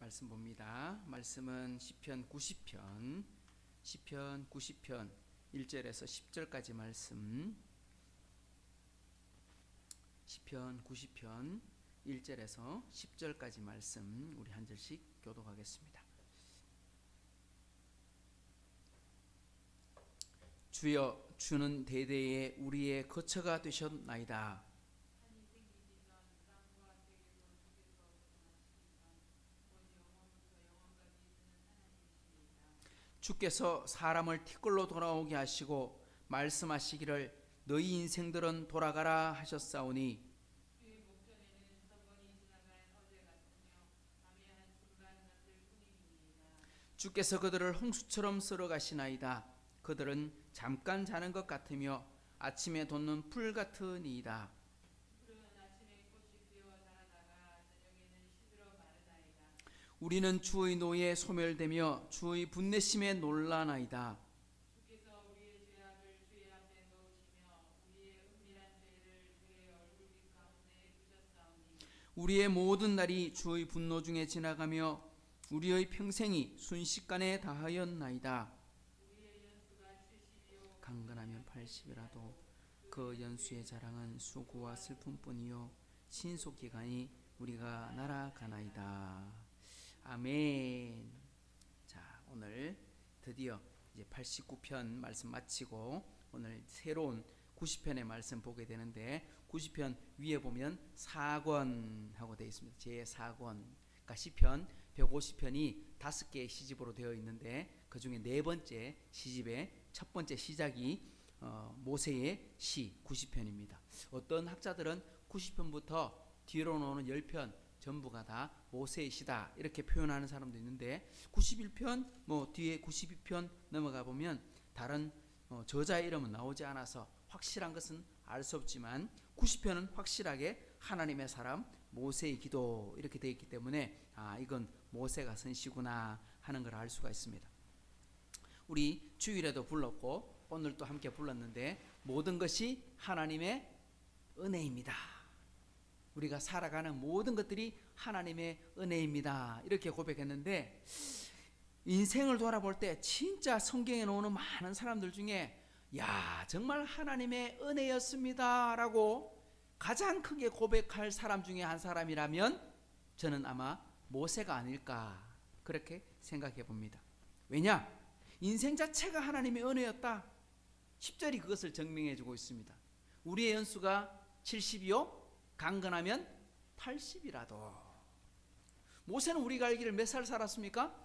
말씀 봅니다. 말씀은 시편 90편 1절에서 10절까지 말씀. 시편 90편 1절에서 10절까지 말씀 우리 한 절씩 교독하겠습니다. 주여, 주는 대대에 우리의 거처가 되셨나이다. 주께서 사람을 티끌로 돌아오게 하시고 말씀하시기를 너희 인생들은 돌아가라 하셨사오니 주께서 그들을 홍수처럼 쓸어가시나이다. 그들은 잠깐 자는 것 같으며 아침에 돋는 풀 같으니이다. 우리는 주의 노에 소멸되며 주의 분내심에 놀라나이다. 우리의 모든 날이 주의 분노 중에 지나가며 우리의 평생이 순식간에 다하였나이다. 강건하면 80이라도 그 연수의 자랑은 수고와 슬픔뿐이요 신속기간이 우리가 날아가나이다. 아멘. 자, 오늘 드디어 이제 89편 말씀 마치고 오늘 새로운 90편의 말씀 보게 되는데, 90편 위에 보면 4권 하고 되어 있습니다. 제 4권. 그러니까 시편 150편이 5개의 시집으로 되어 있는데 그 중에 네 번째 시집의 첫 번째 시작이 모세의 시 90편입니다. 어떤 학자들은 90편부터 뒤로 나오는 10편 전부가 다 모세의 시다 이렇게 표현하는 사람도 있는데, 91편 뒤에 92편 넘어가 보면 다른 저자의 이름은 나오지 않아서 확실한 것은 알 수 없지만 90편은 확실하게 하나님의 사람 모세의 기도 이렇게 되어 있기 때문에 이건 모세가 쓴 시구나 하는 걸 알 수가 있습니다. 우리 주일에도 불렀고 오늘 또 함께 불렀는데, 모든 것이 하나님의 은혜입니다. 우리가 살아가는 모든 것들이 하나님의 은혜입니다 이렇게 고백했는데, 인생을 돌아볼 때 진짜 성경에 나오는 많은 사람들 중에 야 정말 하나님의 은혜였습니다 라고 가장 크게 고백할 사람 중에 한 사람이라면 저는 아마 모세가 아닐까 그렇게 생각해 봅니다. 왜냐? 인생 자체가 하나님의 은혜였다. 10절이 그것을 증명해 주고 있습니다. 우리의 연수가 70이요 강건하면 80이라도. 모세는 우리가 알기를 몇 살 살았습니까?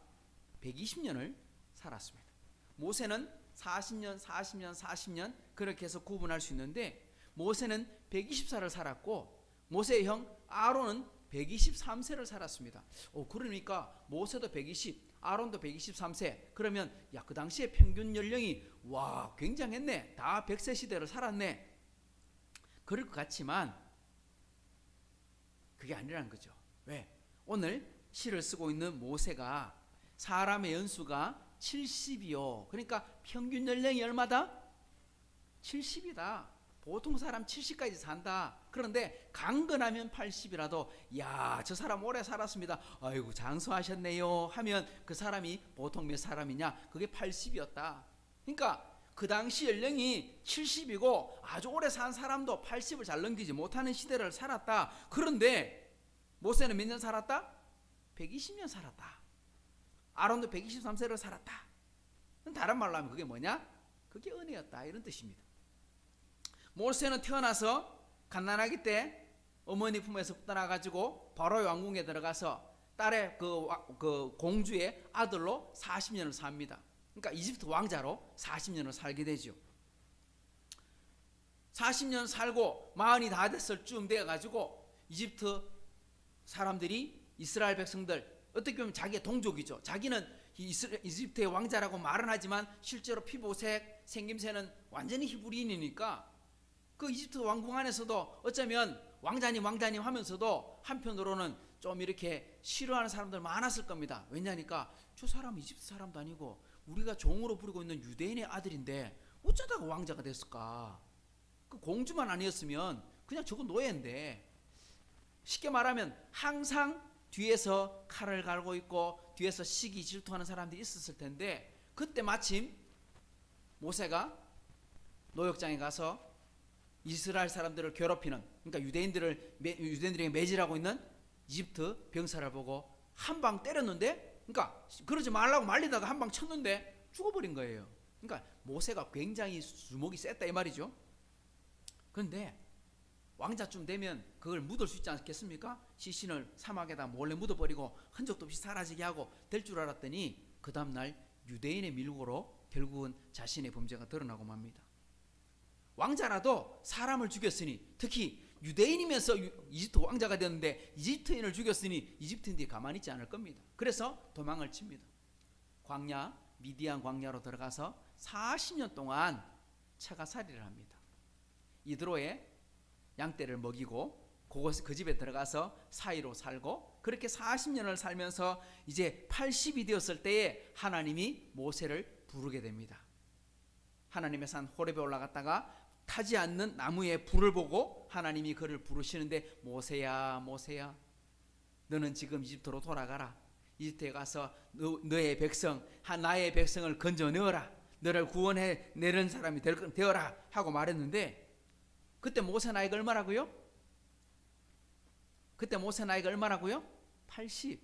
120년을 살았습니다. 모세는 40년 그렇게 해서 구분할 수 있는데, 모세는 120살을 살았고 모세의 형 아론은 123세를 살았습니다. 그러니까 모세도 120, 아론도 123세. 그러면 그 당시에 평균 연령이 굉장했네. 다 100세 시대를 살았네. 그럴 것 같지만 그게 아니라는 거죠. 왜? 오늘 시를 쓰고 있는 모세가 사람의 연수가 70이요. 그러니까 평균 연령이 얼마다? 70이다. 보통 사람 70까지 산다. 그런데 강건하면 80이라도 저 사람 오래 살았습니다. 아이고 장수하셨네요 하면 그 사람이 보통 몇 사람이냐? 그게 80이었다. 그러니까 그 당시 연령이 70이고 아주 오래 산 사람도 80을 잘 넘기지 못하는 시대를 살았다. 그런데 모세는 몇 년 살았다? 120년 살았다. 아론도 123세를 살았다. 다른 말로 하면 그게 뭐냐? 그게 은혜였다 이런 뜻입니다. 모세는 태어나서 갓난아기 때 어머니 품에서 떠나가지고 바로의 왕궁에 들어가서 딸의 그 공주의 아들로 40년을 삽니다. 그러니까 이집트 왕자로 40년을 살게 되죠. 40년 살고 마흔이 다 됐을 쯤 돼가지고 이집트 사람들이 이스라엘 백성들 어떻게 보면 자기의 동족이죠. 자기는 이집트의 왕자라고 말은 하지만 실제로 피부색, 생김새는 완전히 히브리인이니까 그 이집트 왕궁 안에서도 어쩌면 왕자님 하면서도 한편으로는 좀 이렇게 싫어하는 사람들 많았을 겁니다. 왜냐니까 저 사람 이집트 사람도 아니고 우리가 종으로 부르고 있는 유대인의 아들인데 어쩌다가 왕자가 됐을까? 그 공주만 아니었으면 그냥 저거 노예인데, 쉽게 말하면 항상 뒤에서 칼을 갈고 있고 뒤에서 시기 질투하는 사람들이 있었을 텐데, 그때 마침 모세가 노역장에 가서 이스라엘 사람들을 괴롭히는, 그러니까 유대인들에게 매질하고 있는 이집트 병사를 보고 한 방 때렸는데, 그러니까 그러지 말라고 말리다가 한 방 쳤는데 죽어버린 거예요. 그러니까 모세가 굉장히 주먹이 셌다 이 말이죠. 그런데 왕자쯤 되면 그걸 묻을 수 있지 않겠습니까? 시신을 사막에다 몰래 묻어버리고 흔적도 없이 사라지게 하고 될 줄 알았더니 그 다음날 유대인의 밀고로 결국은 자신의 범죄가 드러나고 맙니다. 왕자라도 사람을 죽였으니, 특히 유대인이면서 이집트 왕자가 되었는데 이집트인을 죽였으니 이집트인들이 가만히 있지 않을 겁니다. 그래서 도망을 칩니다. 광야, 미디안 광야로 들어가서 40년 동안 처가살이를 합니다. 이드로에 양떼를 먹이고 그 집에 들어가서 사이로 살고, 그렇게 40년을 살면서 이제 80이 되었을 때에 하나님이 모세를 부르게 됩니다. 하나님의 산 호렙에 올라갔다가 타지 않는 나무의 불을 보고 하나님이 그를 부르시는데, 모세야 모세야, 너는 지금 이집트로 돌아가라. 이집트에 가서 너의 백성, 나의 백성을 건져내어라. 너를 구원해 내는 사람이 되어라 하고 말했는데, 그때 모세 나이가 얼마라고요? 그때 모세 나이가 얼마라고요? 80.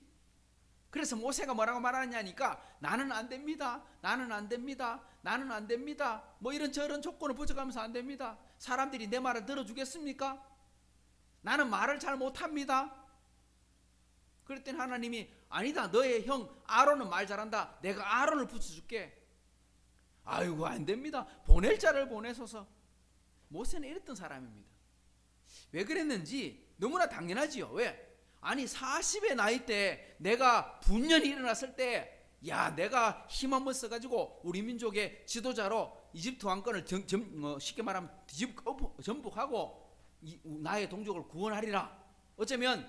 그래서 모세가 뭐라고 말하냐니까, 나는 안 됩니다, 나는 안 됩니다, 나는 안 됩니다, 뭐 이런 저런 조건을 붙여가면서 안 됩니다. 사람들이 내 말을 들어주겠습니까? 나는 말을 잘 못합니다. 그랬더니 하나님이, 아니다, 너의 형 아론은 말 잘한다, 내가 아론을 붙여줄게. 아이고 안 됩니다, 보낼 자를 보내소서. 모세는 이랬던 사람입니다. 왜 그랬는지 너무나 당연하지요. 왜? 아니 40의 나이 때 내가 분연히 일어났을 때, 야 내가 힘 한번 써가지고 우리 민족의 지도자로 이집트 왕권을 쉽게 말하면 전복하고 나의 동족을 구원하리라. 어쩌면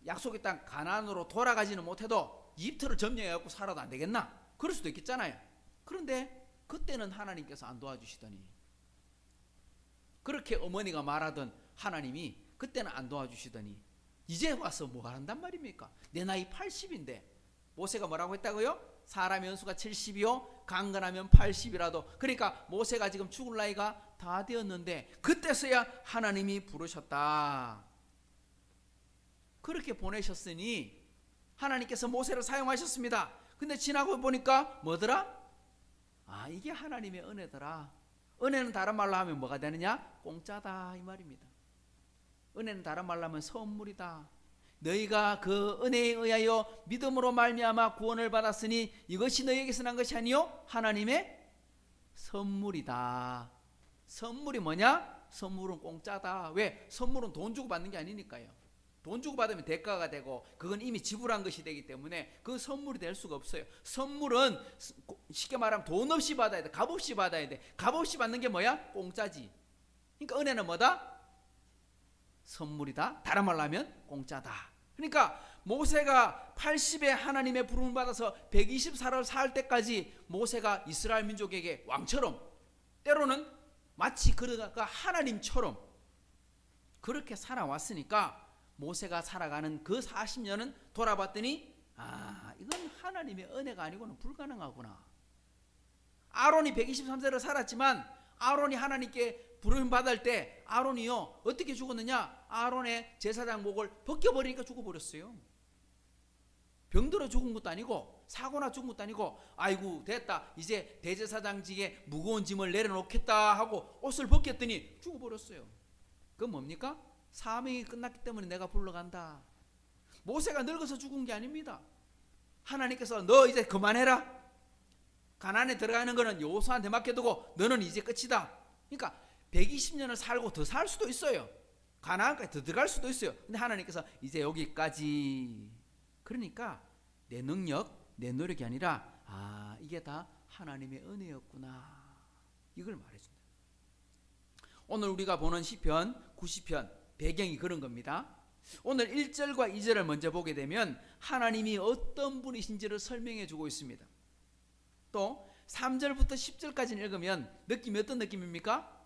약속의 땅 가나안으로 돌아가지는 못해도 이집트를 점령해갖고 살아도 안 되겠나? 그럴 수도 있겠잖아요. 그런데 그때는 하나님께서 안 도와주시더니, 그렇게 어머니가 말하던 하나님이 그때는 안 도와주시더니 이제 와서 뭐 한단 말입니까? 내 나이 80인데. 모세가 뭐라고 했다고요? 사람의 연수가 70이요 강건하면 80이라도. 그러니까 모세가 지금 죽을 나이가 다 되었는데 그때서야 하나님이 부르셨다. 그렇게 보내셨으니 하나님께서 모세를 사용하셨습니다. 근데 지나고 보니까 뭐더라? 아, 이게 하나님의 은혜더라. 은혜는 다른 말로 하면 뭐가 되느냐? 공짜다 이 말입니다. 은혜는 다른 말로 하면 선물이다. 너희가 그 은혜에 의하여 믿음으로 말미암아 구원을 받았으니 이것이 너희에게서 난 것이 아니요 하나님의 선물이다. 선물이 뭐냐? 선물은 공짜다. 왜? 선물은 돈 주고 받는 게 아니니까요. 돈 주고 받으면 대가가 되고 그건 이미 지불한 것이 되기 때문에 그 선물이 될 수가 없어요. 선물은 쉽게 말하면 돈 없이 받아야 돼. 값 없이 받아야 돼. 값 없이 받는 게 뭐야? 공짜지. 그러니까 은혜는 뭐다? 선물이다. 다른 말로 하면 공짜다. 그러니까 모세가 80에 하나님의 부름을 받아서 124를 살 때까지 모세가 이스라엘 민족에게 왕처럼, 때로는 마치 그가 하나님처럼 그렇게 살아왔으니까 모세가 살아가는 그 40년은 돌아봤더니, 아, 이건 하나님의 은혜가 아니고는 불가능하구나. 아론이 123세를 살았지만 아론이 하나님께 부름 받을 때 아론이요 어떻게 죽었느냐? 아론의 제사장 목을 벗겨버리니까 죽어버렸어요. 병들어 죽은 것도 아니고 사고나 죽은 것도 아니고, 아이고 됐다 이제 대제사장직에 무거운 짐을 내려놓겠다 하고 옷을 벗겼더니 죽어버렸어요. 그건 뭡니까? 사명이 끝났기 때문에 내가 불러간다. 모세가 늙어서 죽은 게 아닙니다. 하나님께서 너 이제 그만해라. 가나안에 들어가는 거는 여호수아한테 맡겨두고 너는 이제 끝이다. 그러니까 120년을 살고 더 살 수도 있어요. 가나안까지 더 들어갈 수도 있어요. 근데 하나님께서 이제 여기까지. 그러니까 내 능력, 내 노력이 아니라, 아, 이게 다 하나님의 은혜였구나. 이걸 말해준다. 오늘 우리가 보는 시편 90편 배경이 그런 겁니다. 오늘 1절과 2절을 먼저 보게 되면 하나님이 어떤 분이신지를 설명해 주고 있습니다. 또 3절부터 10절까지 읽으면 느낌이 어떤 느낌입니까?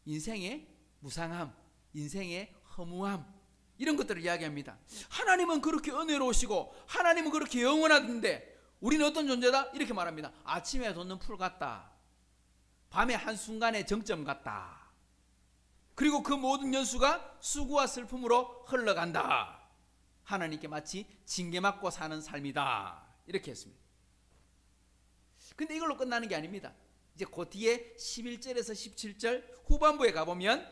인생의 무상함, 인생의 허무함, 이런 것들을 이야기합니다. 하나님은 그렇게 은혜로우시고 하나님은 그렇게 영원하던데 우리는 어떤 존재다? 이렇게 말합니다. 아침에 돋는 풀 같다. 밤의 한순간의 정점 같다. 그리고 그 모든 연수가 수고와 슬픔으로 흘러간다. 하나님께 마치 징계맞고 사는 삶이다. 이렇게 했습니다. 근데 이걸로 끝나는 게 아닙니다. 이제 그 뒤에 11절에서 17절 후반부에 가보면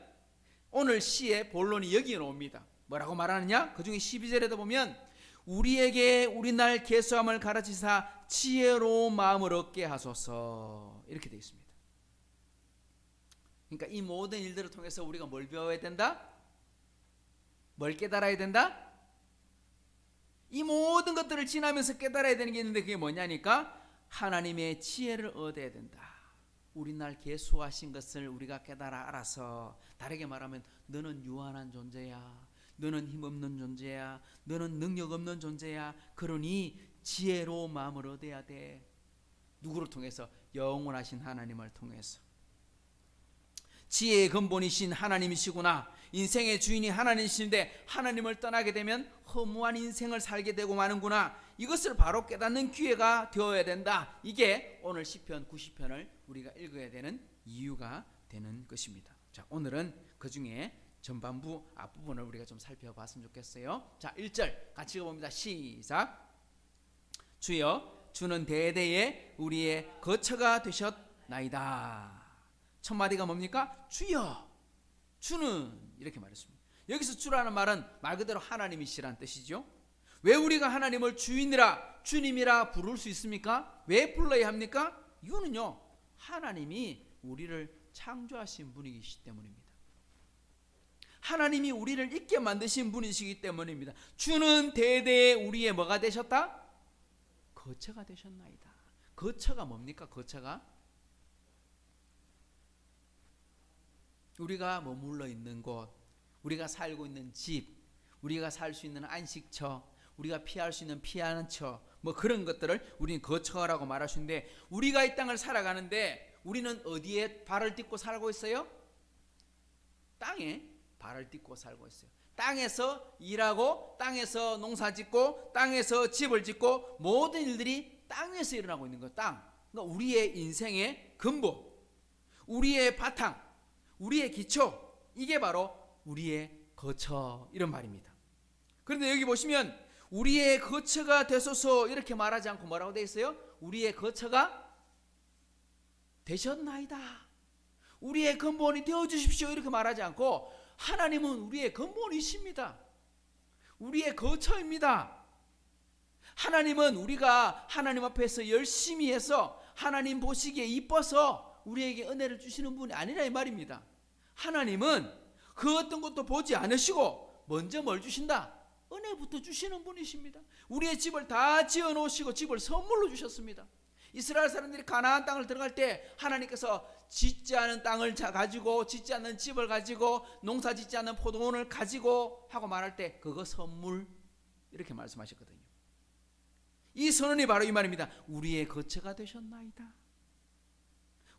오늘 시의 본론이 여기에 나옵니다. 뭐라고 말하느냐? 그 중에 12절에도 보면 우리에게 우리날 계수함을 가르치사 지혜로운 마음을 얻게 하소서. 이렇게 되어 있습니다. 그러니까 이 모든 일들을 통해서 우리가 뭘 배워야 된다? 뭘 깨달아야 된다? 이 모든 것들을 지나면서 깨달아야 되는 게 있는데 그게 뭐냐니까 하나님의 지혜를 얻어야 된다. 우리날 계수하신 것을 우리가 깨달아 알아서, 다르게 말하면 너는 유한한 존재야, 너는 힘없는 존재야, 너는 능력 없는 존재야. 그러니 지혜로운 마음을 얻어야 돼. 누구를 통해서? 영원하신 하나님을 통해서. 지혜의 근본이신 하나님이시구나. 인생의 주인이 하나님이신데 하나님을 떠나게 되면 허무한 인생을 살게 되고 마는구나. 이것을 바로 깨닫는 기회가 되어야 된다. 이게 오늘 시편 90편을 우리가 읽어야 되는 이유가 되는 것입니다. 자, 오늘은 그 중에 전반부 앞부분을 우리가 좀 살펴봤으면 좋겠어요. 자, 1절 같이 읽어봅니다. 시작. 주여, 주는 대대에 우리의 거처가 되셨나이다. 첫 마디가 뭡니까? 주여, 주는, 이렇게 말했습니다. 여기서 주라는 말은 말 그대로 하나님이시라는 뜻이죠. 왜 우리가 하나님을 주인이라, 주님이라 부를 수 있습니까? 왜 불러야 합니까? 이유는요, 하나님이 우리를 창조하신 분이시기 때문입니다. 하나님이 우리를 있게 만드신 분이시기 때문입니다. 주는 대대에 우리의 뭐가 되셨다? 거처가 되셨나이다. 거처가 뭡니까? 거처가 우리가 머물러 있는 곳, 우리가 살고 있는 집, 우리가 살 수 있는 안식처, 우리가 피할 수 있는 피하는 처, 뭐 그런 것들을 우리는 거처라고 말하시는데, 우리가 이 땅을 살아가는데 우리는 어디에 발을 딛고 살고 있어요? 땅에 발을 딛고 살고 있어요. 땅에서 일하고, 땅에서 농사 짓고, 땅에서 집을 짓고, 모든 일들이 땅 위에서 일어나고 있는 거예요. 땅. 그러니까 우리의 인생의 근본, 우리의 바탕, 우리의 기초, 이게 바로 우리의 거처, 이런 말입니다. 그런데 여기 보시면 우리의 거처가 되소서 이렇게 말하지 않고 뭐라고 되어 있어요? 우리의 거처가 되셨나이다. 우리의 근본이 되어주십시오 이렇게 말하지 않고, 하나님은 우리의 근본이십니다. 우리의 거처입니다. 하나님은 우리가 하나님 앞에서 열심히 해서 하나님 보시기에 이뻐서 우리에게 은혜를 주시는 분이 아니라 이 말입니다. 하나님은 그 어떤 것도 보지 않으시고 먼저 뭘 주신다? 은혜부터 주시는 분이십니다. 우리의 집을 다 지어 놓으시고 집을 선물로 주셨습니다. 이스라엘 사람들이 가나안 땅을 들어갈 때 하나님께서 짓지 않은 땅을 가지고, 짓지 않는 집을 가지고, 농사 짓지 않는 포도원을 가지고 하고 말할 때 그거 선물, 이렇게 말씀하셨거든요. 이 선언이 바로 이 말입니다. 우리의 거처가 되셨나이다.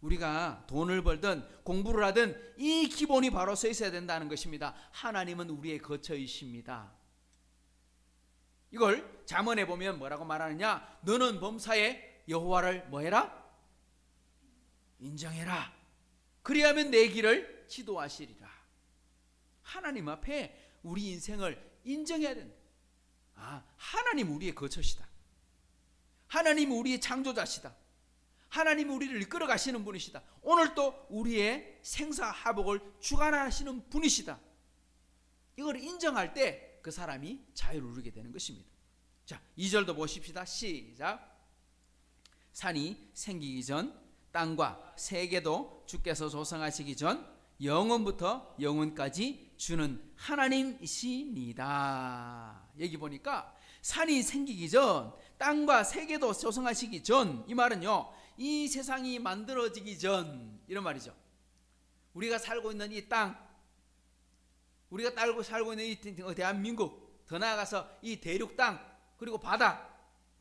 우리가 돈을 벌든 공부를 하든 이 기본이 바로 서 있어야 된다는 것입니다. 하나님은 우리의 거처이십니다. 이걸 잠언에 보면 뭐라고 말하느냐? 너는 범사에 여호와를 뭐해라? 인정해라. 그리하면 내 길을 지도하시리라. 하나님 앞에 우리 인생을 인정해야 된다. 하나님 우리의 거처시다. 하나님 우리의 창조자시다. 하나님 우리를 이끌어 가시는 분이시다. 오늘 또 우리의 생사화복을 주관하시는 분이시다. 이걸 인정할 때 그 사람이 자유를 누리게 되는 것입니다. 자, 2절도 보십시다. 시작. 산이 생기기 전 땅과 세계도 주께서 조성하시기 전 영원부터 영원까지 주는 하나님이시니다. 여기 보니까 산이 생기기 전, 땅과 세계도 조성하시기 전, 이 말은요, 이 세상이 만들어지기 전, 이런 말이죠. 우리가 살고 있는 이 땅, 우리가 살고 있는 이 대한민국, 더 나아가서 이 대륙 땅, 그리고 바다,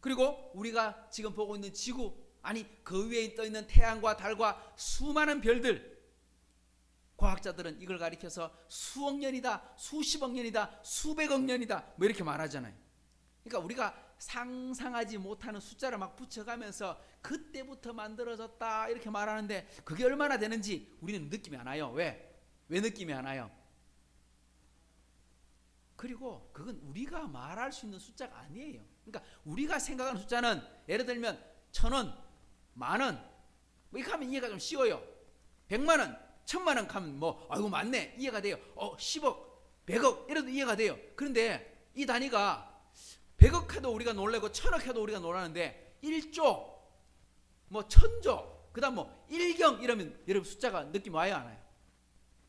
그리고 우리가 지금 보고 있는 지구, 아니 그 위에 떠 있는 태양과 달과 수많은 별들, 과학자들은 이걸 가리켜서 수억 년이다, 수십억 년이다, 수백억 년이다 뭐 이렇게 말하잖아요. 그러니까 우리가 상상하지 못하는 숫자를 막 붙여가면서 그때부터 만들어졌다 이렇게 말하는데 그게 얼마나 되는지 우리는 느낌이 안 와요. 왜 느낌이 안 와요? 그리고 그건 우리가 말할 수 있는 숫자가 아니에요. 그러니까 우리가 생각하는 숫자는 예를 들면 1,000원, 만원 뭐 이렇게 하면 이해가 좀 쉬워요. 100만원, 1000만원 하면 뭐 아이고 많네 이해가 돼요. 10억, 100억 이래도 이해가 돼요. 그런데 이 단위가 100억 해도 우리가 놀래고 1000억 해도 우리가 놀라는데 1조, 뭐 1000조, 그 다음 뭐 1경 이러면 여러분 숫자가 느낌 와요 안 와요?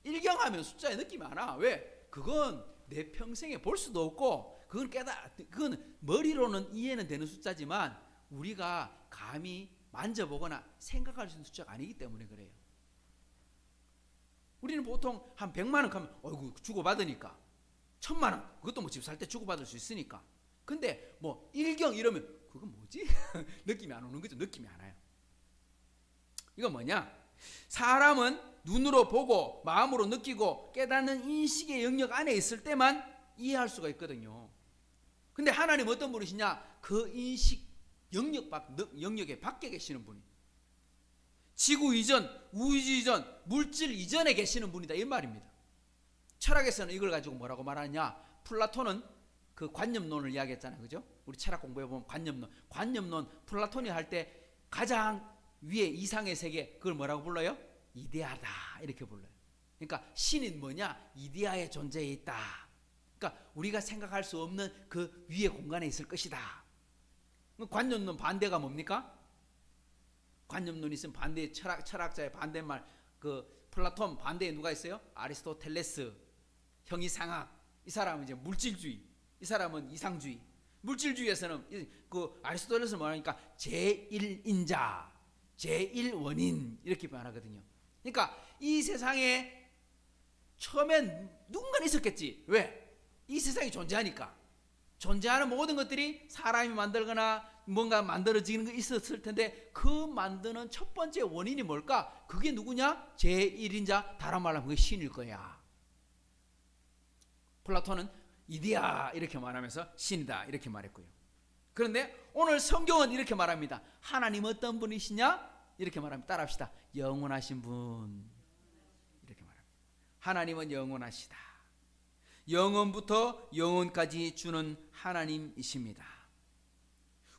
1경 하면 숫자에 느낌이 안 와. 왜? 그건 내 평생에 볼 수도 없고 그건 머리로는 이해는 되는 숫자지만 우리가 감히 만져보거나 생각할 수 있는 숫자가 아니기 때문에 그래요. 우리는 보통 한 100만 원 가면 어이구 주고받으니까 1000만 원 그것도 뭐 집 살 때 주고받을 수 있으니까. 근데 뭐 1경 이러면 그건 뭐지? 느낌이 안 오는 거죠. 느낌이 안 와요. 이건 뭐냐? 사람은 눈으로 보고 마음으로 느끼고 깨닫는 인식의 영역 안에 있을 때만 이해할 수가 있거든요. 근데 하나님 어떤 분이시냐? 그 인식 영역에 밖에 계시는 분이, 지구 이전, 우주 이전, 물질 이전에 계시는 분이다 이 말입니다. 철학에서는 이걸 가지고 뭐라고 말하냐? 플라톤은 그 관념론을 이야기했잖아요. 그죠? 우리 철학 공부해 보면 관념론 플라톤이 할 때 가장 위에 이상의 세계 그걸 뭐라고 불러요? 이데아다 이렇게 불러요. 그러니까 신은 뭐냐? 이데아의 존재에 있다. 그러니까 우리가 생각할 수 없는 그 위의 공간에 있을 것이다. 관념론 반대가 뭡니까? 관념론이 있으면 반대 철학자의 반대말 그 플라톤 반대에 누가 있어요? 아리스토텔레스, 형이상학. 이 사람은 이제 물질주의, 이 사람은 이상주의. 물질주의에서는 그 아리스토텔레스는 뭐하니까 제1인자, 제1원인 이렇게 말하거든요. 그러니까 이 세상에 처음엔 누군가는 있었겠지. 왜? 이 세상이 존재하니까. 존재하는 모든 것들이 사람이 만들거나 뭔가 만들어지는 게 있었을 텐데 그 만드는 첫 번째 원인이 뭘까? 그게 누구냐? 제1인자, 다른 말로 하면 그게 신일 거야. 플라톤은 이데아 이렇게 말하면서 신이다 이렇게 말했고요. 그런데 오늘 성경은 이렇게 말합니다. 하나님 어떤 분이시냐? 이렇게 말합니다. 따라합시다. 영원하신 분. 이렇게 말합니다. 하나님은 영원하시다. 영원부터 영원까지 주는 하나님이십니다.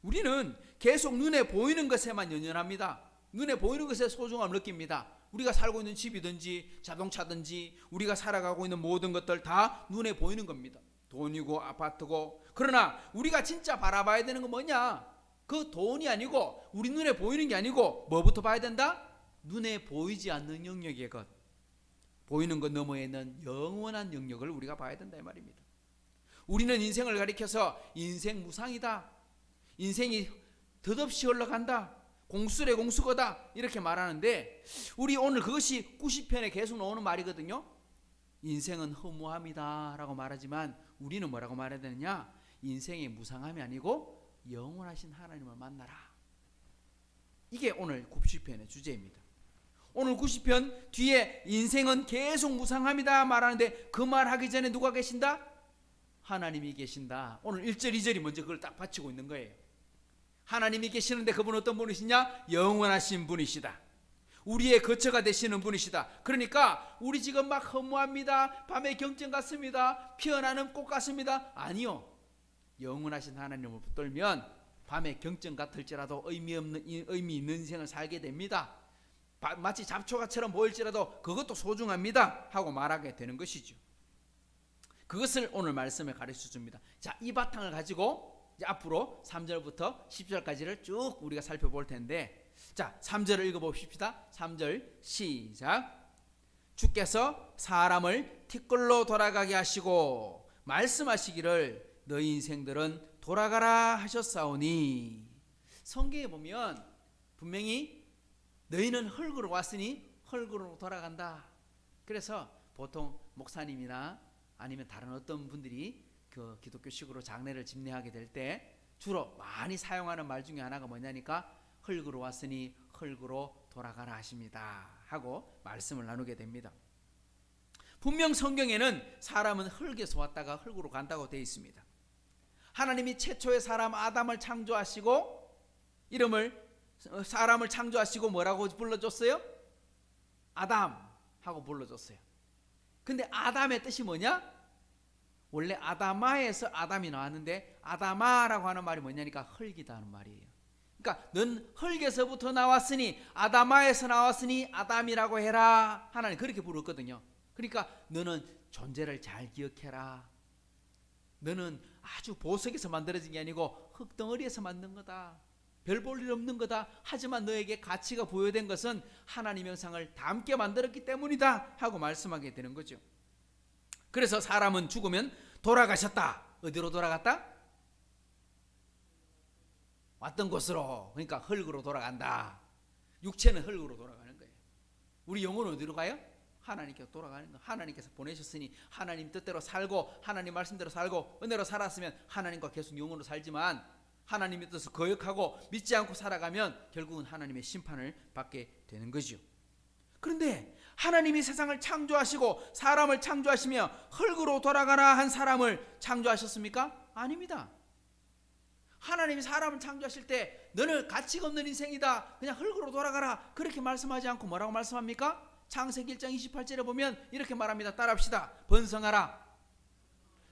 우리는 계속 눈에 보이는 것에만 연연합니다. 눈에 보이는 것에 소중함을 느낍니다. 우리가 살고 있는 집이든지 자동차든지 우리가 살아가고 있는 모든 것들 다 눈에 보이는 겁니다. 돈이고 아파트고. 그러나 우리가 진짜 바라봐야 되는 건 뭐냐? 그 돈이 아니고 우리 눈에 보이는 게 아니고 뭐부터 봐야 된다? 눈에 보이지 않는 영역의 것, 보이는 것 너머에 있는 영원한 영역을 우리가 봐야 된다 이 말입니다. 우리는 인생을 가리켜서 인생 무상이다, 인생이 덧없이 흘러간다, 공수래 공수거다 이렇게 말하는데 우리 오늘 그것이 90편에 계속 나오는 말이거든요. 인생은 허무함이다 라고 말하지만 우리는 뭐라고 말해야 되느냐? 인생이 무상함이 아니고 영원하신 하나님을 만나라. 이게 오늘 90편의 주제입니다. 오늘 90편 뒤에 인생은 계속 무상함이다 말하는데 그 말하기 전에 누가 계신다? 하나님이 계신다. 오늘 1절 2절이 먼저 그걸 딱 바치고 있는 거예요. 하나님이 계시는데 그분 어떤 분이시냐? 영원하신 분이시다. 우리의 거처가 되시는 분이시다. 그러니까 우리 지금 막 허무합니다, 밤에 경전 같습니다, 피어나는 꽃 같습니다. 아니요, 영원하신 하나님을 붙들면 밤에 경전 같을지라도 의미 있는 인생을 살게 됩니다. 마치 잡초가처럼 보일지라도 그것도 소중합니다 하고 말하게 되는 것이죠. 그것을 오늘 말씀에 가르쳐 줍니다. 자, 이 바탕을 가지고 이제 앞으로 3절부터 10절까지를 쭉 우리가 살펴볼 텐데, 자 3절을 읽어봅시다. 3절 시작. 주께서 사람을 티끌로 돌아가게 하시고 말씀하시기를 너희 인생들은 돌아가라 하셨사오니. 성경에 보면 분명히 너희는 흙으로 왔으니 흙으로 돌아간다. 그래서 보통 목사님이나 아니면 다른 어떤 분들이 그 기독교식으로 장례를 집례하게 될 때 주로 많이 사용하는 말 중에 하나가 뭐냐니까 흙으로 왔으니 흙으로 돌아가라 하십니다 하고 말씀을 나누게 됩니다. 분명 성경에는 사람은 흙에서 왔다가 흙으로 간다고 되어 있습니다. 하나님이 최초의 사람 아담을 창조하시고 사람을 창조하시고 뭐라고 불러줬어요? 아담 하고 불러줬어요. 근데 아담의 뜻이 뭐냐? 원래 아다마에서 아담이 나왔는데 아다마라고 하는 말이 뭐냐니까 흙이다 하는 말이에요. 그러니까 넌 흙에서부터 나왔으니 아다마에서 나왔으니 아담이라고 해라. 하나님 그렇게 부르거든요. 그러니까 너는 존재를 잘 기억해라. 너는 아주 보석에서 만들어진 게 아니고 흙덩어리에서 만든 거다. 별 볼 일 없는 거다. 하지만 너에게 가치가 부여된 것은 하나님의 형상을 닮게 만들었기 때문이다 하고 말씀하게 되는 거죠. 그래서 사람은 죽으면 돌아가셨다. 어디로 돌아갔다? 왔던 곳으로. 그러니까 흙으로 돌아간다. 육체는 흙으로 돌아가는 거예요. 우리 영혼은 어디로 가요? 하나님께서 돌아가는 거. 하나님께서 보내셨으니 하나님 뜻대로 살고 하나님 말씀대로 살고 은혜로 살았으면 하나님과 계속 영혼으로 살지만 하나님의 뜻을 거역하고 믿지 않고 살아가면 결국은 하나님의 심판을 받게 되는 거죠. 그런데 하나님이 세상을 창조하시고 사람을 창조하시며 흙으로 돌아가라 한 사람을 창조하셨습니까? 아닙니다. 하나님이 사람을 창조하실 때 너는 가치가 없는 인생이다. 그냥 흙으로 돌아가라. 그렇게 말씀하지 않고 뭐라고 말씀합니까? 창세기 1장 28절에 보면 이렇게 말합니다. 따라합시다. 번성하라.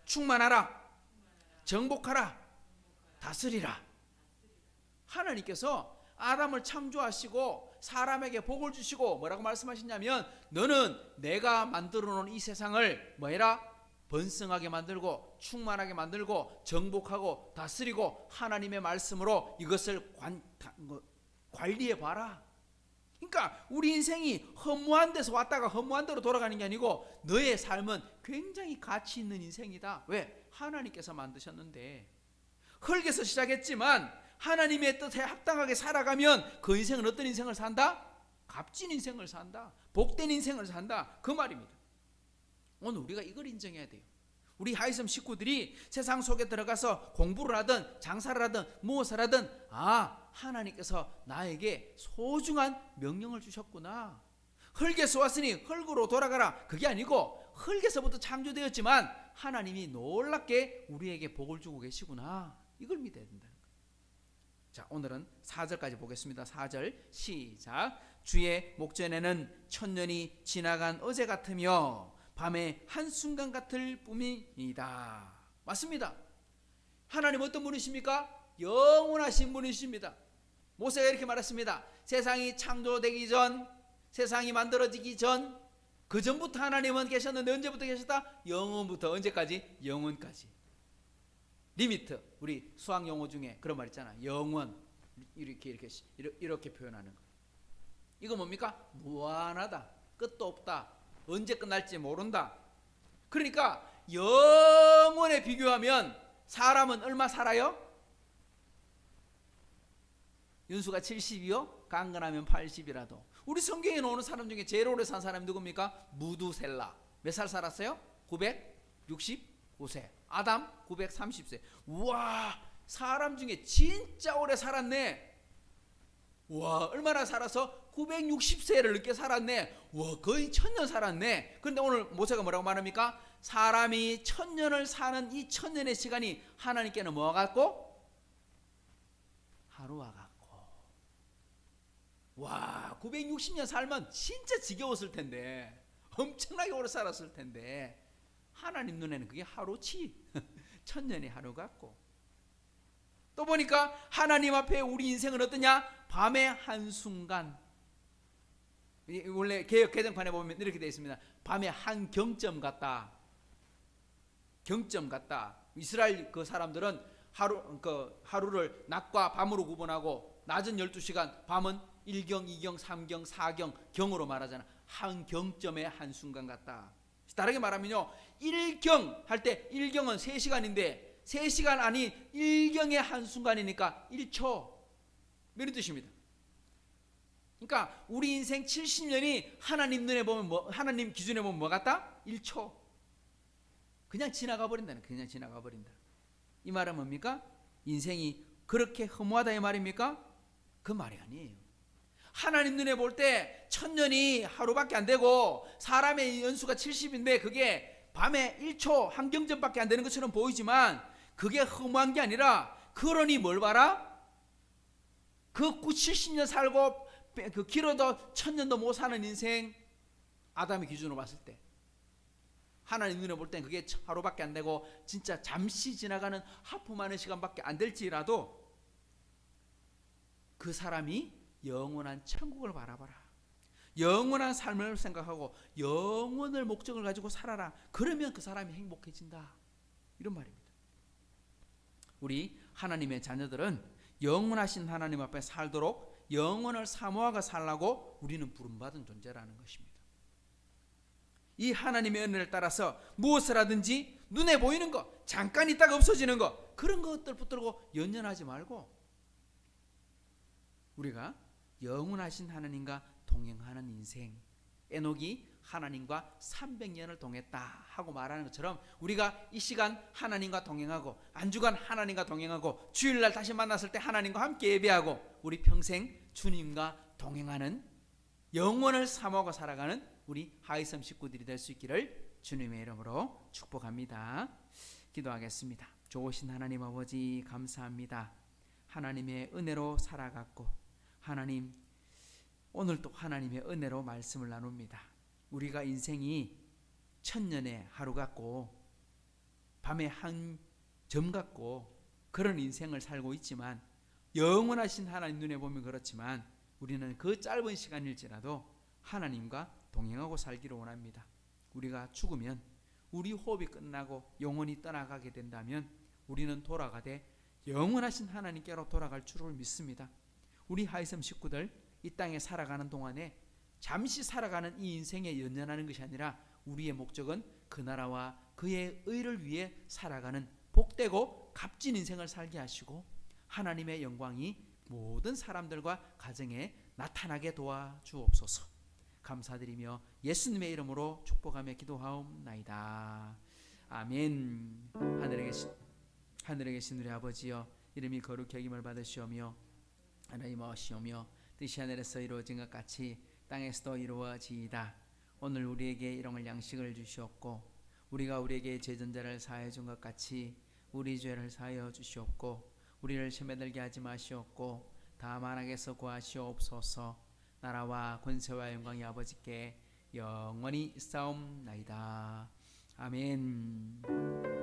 충만하라. 정복하라. 다스리라. 하나님께서 아담을 창조하시고 사람에게 복을 주시고 뭐라고 말씀하시냐면 너는 내가 만들어 놓은 이 세상을 뭐해라? 번성하게 만들고 충만하게 만들고 정복하고 다스리고 하나님의 말씀으로 이것을 관리해 봐라. 그러니까 우리 인생이 허무한 데서 왔다가 허무한 데로 돌아가는 게 아니고 너의 삶은 굉장히 가치 있는 인생이다. 왜? 하나님께서 만드셨는데. 흙에서 시작했지만 하나님의 뜻에 합당하게 살아가면 그 인생은 어떤 인생을 산다? 값진 인생을 산다. 복된 인생을 산다. 그 말입니다. 오늘 우리가 이걸 인정해야 돼요. 우리 하이섬 식구들이 세상 속에 들어가서 공부를 하든 장사를 하든 무엇을 하든 하나님께서 나에게 소중한 명령을 주셨구나. 흙에서 왔으니 흙으로 돌아가라. 그게 아니고 흙에서부터 창조되었지만 하나님이 놀랍게 우리에게 복을 주고 계시구나. 이걸 믿어야 된다는 거예요. 자, 오늘은 4절까지 보겠습니다. 4절 시작. 주의 목전에는 천년이 지나간 어제 같으며 밤의 한순간 같을 뿐이다. 맞습니다. 하나님 어떤 분이십니까? 영원하신 분이십니다. 모세가 이렇게 말했습니다. 세상이 창조되기 전, 세상이 만들어지기 전, 그 전부터 하나님은 계셨는데 언제부터 계셨다? 영원부터. 언제까지? 영원까지. 리미트. 우리 수학 용어 중에 그런 말 있잖아. 영원. 이렇게 표현하는 거. 이거 뭡니까? 무한하다. 끝도 없다. 언제 끝날지 모른다. 그러니까 영원에 비교하면 사람은 얼마 살아요? 윤수가 70이요? 강건하면 80이라도. 우리 성경에 나오는 사람 중에 제일 오래 산 사람이 누굽니까? 무두셀라. 몇 살 살았어요? 969세. 아담 930세. 우와, 사람 중에 진짜 오래 살았네. 와, 얼마나 살아서 960세를 늦게 살았네. 와, 거의 1000년 살았네. 그런데 오늘 모세가 뭐라고 말합니까? 사람이 1000년을 사는 이 1000년의 시간이 하나님께는 뭐와 같고? 하루와 같고. 와, 960년 살면 진짜 지겨웠을 텐데, 엄청나게 오래 살았을 텐데 하나님 눈에는 그게 하루치. 1000년이 하루 같고. 또 보니까 하나님 앞에 우리 인생은 어떠냐? 밤의 한순간. 원래 개역 개정판에 보면 이렇게 되어 있습니다. 밤의 한 경점 같다. 경점 같다. 이스라엘 그 사람들은 하루를 낮과 밤으로 구분하고 낮은 12시간, 밤은 1경, 2경, 3경, 4경, 경으로 말하잖아. 한 경점의 한순간 같다. 다르게 말하면요, 1경 할 때 1경은 3시간인데 3시간 아닌 1경의 한순간이니까 1초. 이런 뜻입니다. 그러니까 우리 인생 70년이 하나님 눈에 보면 하나님 기준에 보면 뭐 같다? 1초. 그냥 지나가 버린다는, 그냥 지나가 버린다. 이 말은 뭡니까? 인생이 그렇게 허무하다 이 말입니까? 그 말이 아니에요. 하나님 눈에 볼 때 1000년이 하루밖에 안 되고 사람의 연수가 70인데 그게 밤에 1초 한경전밖에 안 되는 것처럼 보이지만 그게 허무한 게 아니라, 그러니 뭘 봐라? 그 70년 살고 그 길어도 1000년도 못 사는 인생, 아담의 기준으로 봤을 때 하나님 눈에 볼 땐 그게 하루밖에 안 되고 진짜 잠시 지나가는 하품하는 시간밖에 안 될지라도 그 사람이 영원한 천국을 바라봐라, 영원한 삶을 생각하고 영원을 목적을 가지고 살아라. 그러면 그 사람이 행복해진다, 이런 말입니다. 우리 하나님의 자녀들은 영원하신 하나님 앞에 살도록 영원을 사모하고 살라고 우리는 부름받은 존재라는 것입니다. 이 하나님의 은혜를 따라서 무엇을 하든지 눈에 보이는 거, 잠깐 있다가 없어지는 거, 그런 것들 붙들고 연연하지 말고 우리가 영원하신 하나님과 동행하는 인생, 에녹이 하나님과 300년을 동행했다 하고 말하는 것처럼 우리가 이 시간 하나님과 동행하고 안주간 하나님과 동행하고 주일날 다시 만났을 때 하나님과 함께 예배하고 우리 평생 주님과 동행하는, 영원을 사모하고 살아가는 우리 하이섬 식구들이 될 수 있기를 주님의 이름으로 축복합니다. 기도하겠습니다. 좋으신 하나님 아버지, 감사합니다. 하나님의 은혜로 살아갔고 하나님, 오늘도 하나님의 은혜로 말씀을 나눕니다. 우리가 인생이 1000년의 하루 같고 밤의 한 점 같고 그런 인생을 살고 있지만, 영원하신 하나님 눈에 보면 그렇지만 우리는 그 짧은 시간일지라도 하나님과 동행하고 살기를 원합니다. 우리가 죽으면, 우리 호흡이 끝나고 영원히 떠나가게 된다면 우리는 돌아가되 영원하신 하나님께로 돌아갈 줄을 믿습니다. 우리 하이섬 식구들 이 땅에 살아가는 동안에 잠시 살아가는 이 인생에 연연하는 것이 아니라 우리의 목적은 그 나라와 그의 의를 위해 살아가는 복되고 값진 인생을 살게 하시고 하나님의 영광이 모든 사람들과 가정에 나타나게 도와주옵소서. 감사드리며 예수님의 이름으로 축복하며 기도하옵나이다. 아멘. 하늘에 계신 우리 아버지여, 이름이 거룩히 여김을 받으시오며 하나님 아시오며 뜻이 하늘에서 이루어진 것 같이 땅에서도 이루어지이다. 오늘 우리에게 일용할 양식을 주시옵고 우리가 우리에게 죄전자를 사하여 준 것 같이 우리 죄를 사하여 주시옵고 우리를 시험에 들게 하지 마시옵고 다만 악에서 구하시옵소서. 나라와 권세와 영광이 아버지께 영원히 있사옵나이다. 아멘.